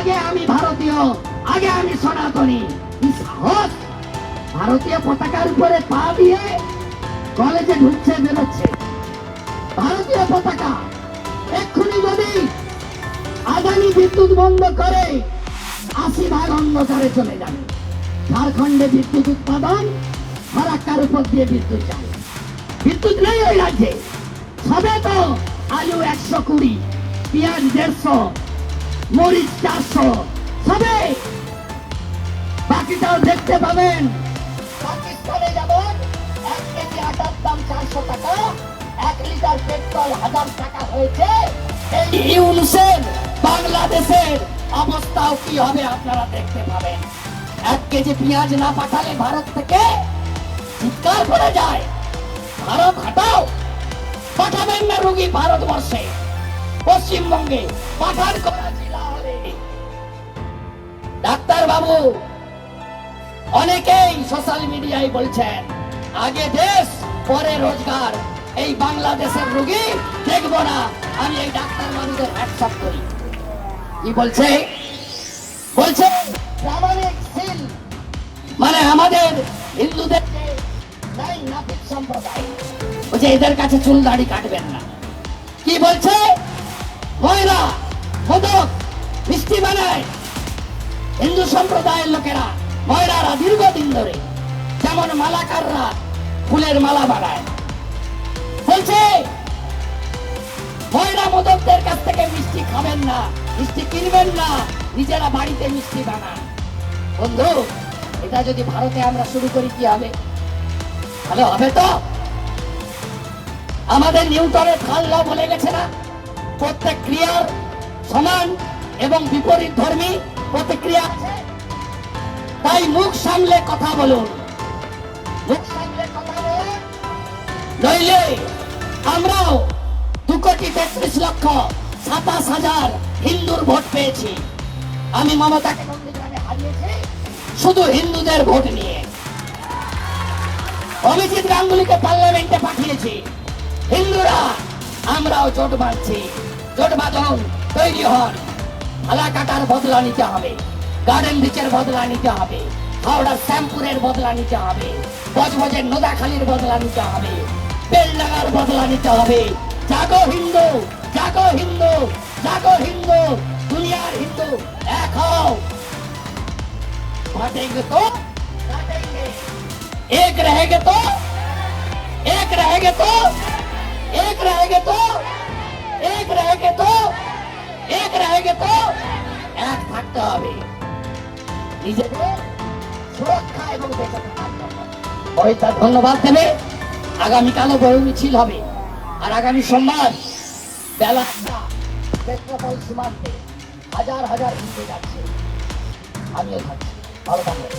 আগে আমি ভারতীয়, আগে আমি সনাতনী। কি সাহস! ভারতীয় পতাকার উপরে পা দিয়ে কলেজে ঢুকছে, বেরোচ্ছে ভারতীয় পতাকা। এক্ষুনি যদি আদানি বিদ্যুৎ বন্ধ করে 80 ভাগ অন্ধকারে চলে যাবে। ঝাড়খণ্ডে বিদ্যুৎ উৎপাদন, ফারাক্কার উপর দিয়ে বিদ্যুৎ যাবে। বিদ্যুৎ নেই ওই রাজ্যে। সবে তো আলু 120, পেঁয়াজ 150, মরিচ 400, সবে। বাকিটাও দেখতে পাবেন। পাকিস্তানে যেমন 1 কেজি আটার দাম 400 টাকা, 1 লিটার পেট্রোল 1000 টাকা হয়েছে, এই ইউনুসের বাংলাদেশের অবস্থাও কি হবে আপনারা দেখতে পাবেন। 1 কেজি পেঁয়াজ না পাঠালে ভারত থেকে চিৎকার করে যায়, ভারত হটাও। পাঠাবেন না রোগী ভারতবর্ষে, পশ্চিমবঙ্গে পাঠান, করাচি, লাহোরে। ডাক্তার বাবু অনেকেই সোশ্যাল মিডিয়ায় বলছেন আগে দেশ পরে রোজগার, এই বাংলাদেশের রোগী দেখবো না। আমি এই ডাক্তার বাবুদের হ্যাটসঅ্যাপ করি। কি বলছে? বলছে প্রামাণিক সিল, মানে আমাদের হিন্দুদের নাপিত সম্প্রদায়, বলছে এদের কাছে চুল দাড়ি কাটবেন না। কি বলছে? ময়রা, মোদক, মিষ্টি বানায় হিন্দু সম্প্রদায়ের লোকেরা। ময়রারা দীর্ঘদিন ধরে, যেমন মালাকাররা ফুলের মালা বানায়। বলছে ময়রা মোদকদের কাছ থেকে মিষ্টি খাবেন না, মিষ্টি কিনবেন না, নিজেরা বাড়িতে মিষ্টি বানান। বন্ধু, এটা যদি ভারতে আমরা শুরু করি কি হবে? ভালো হবে তো? আমাদের নিউটনের থার্ড ল বলে গেছে না, প্রত্যেক ক্রিয়ার সমান এবং বিপরীত ধর্মী প্রতিক্রিয়া আছে। তাই মুখ সামলে কথা বলুন, মুখ সামলে কথা বলুন, নইলে আমরাও 2,33,27,000 হিন্দুর ভোট পেয়েছি। আমি মমতাকে নন্দীগ্রামে হারিয়েছি শুধু হিন্দুদের ভোট নিয়ে। অভিজিৎ গাঙ্গুলিকে পার্লামেন্টে পাঠিয়েছি হিন্দুরা। আমরাও জোট বাঁধছি, জোট বাঁধন, তৈরি হন। ফালাকাটার বদলা নিতে হবে, গার্ডেন রিচের বদলা নিতে হবে, হাওড়ার শ্যামপুরের বদলা নিতে হবে, বজবজের নোদাখালীর বদলা নিতে হবে, বেলডাঙ্গার বদলা নিতে হবে। জাগো হিন্দু, জাগো হিন্দু, জাগো হিন্দু, দুনিয়ার হিন্দু এক হও। बांटेंगे तो बांटेंगे, एक रहेंगे तो एक रहेंगे तो एक रहेंगे तो एक रहेंगे तो एक रहेंगे तो এক থাকতে হবে। নিজেদের সুরক্ষা এবং দেশের বইটা ধন্যবাদ দেবে। আগামীকালও বড় মিছিল হবে, আর আগামী সোমবার বেলা 1টা পেট্রোপল সীমান্তে হাজার হাজার হিন্দু যাচ্ছে, আমিও থাকছি। ভালো থাকবেন।